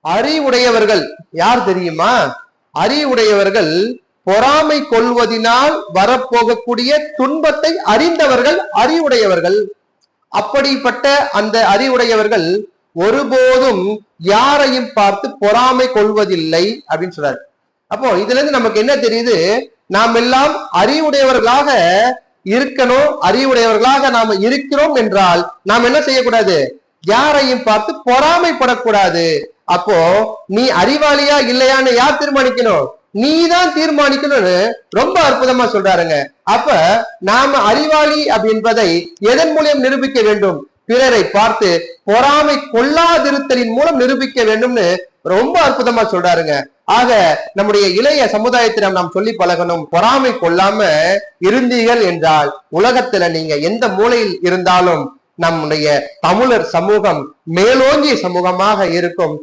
அறிவுடையவர்கள் யார் தெரியுமா? அறிவுடையவர்கள் பொறாமை கொள்வதினால் வரப்போகக்கூடிய துன்பத்தை அறிந்தவர்கள் அறிவுடையவர்கள். அப்படிப்பட்ட அந்த அறிவுடையவர்கள் ஒருபோதும் யாரையும் பார்த்து பொறாமை கொள்வதில்லை அப்படின்னு சொல்றாரு. அப்போ இதுல இருந்து நமக்கு என்ன தெரியுது? நாம் எல்லாம் அறிவுடையவர்களாக இருக்கணும். அறிவுடையவர்களாக நாம இருக்கிறோம் என்றால் நாம் என்ன செய்யக்கூடாது? யாரையும் பார்த்து பொறாமைப்படக்கூடாது. அப்போ நீ அறிவாளியா இல்லையான்னு யார் தீர்மானிக்கணும்? நீதான் தீர்மானிக்கணும்னு ரொம்ப அற்புதமா சொல்றாருங்க. அப்ப நாம அறிவாளி அப்படின்றதை எதன் மூலம் நிரூபிக்க வேண்டும்? பிறரை பார்த்து பொறாமை கொள்ளாதிருத்தலின் மூலம் நிரூபிக்க வேண்டும்னு ரொம்ப அற்புதமா சொல்றாருங்க. ஆக நம்முடைய இளைய சமுதாயத்திடம் நாம் சொல்லி பழகணும். பொறாமை கொள்ளாம இருந்தீர்கள் என்றால் உலகத்துல நீங்க எந்த மூலையில் இருந்தாலும் நம்முடைய தமிழர் சமூகம் மேலோங்கிய சமூகமாக இருக்கும்.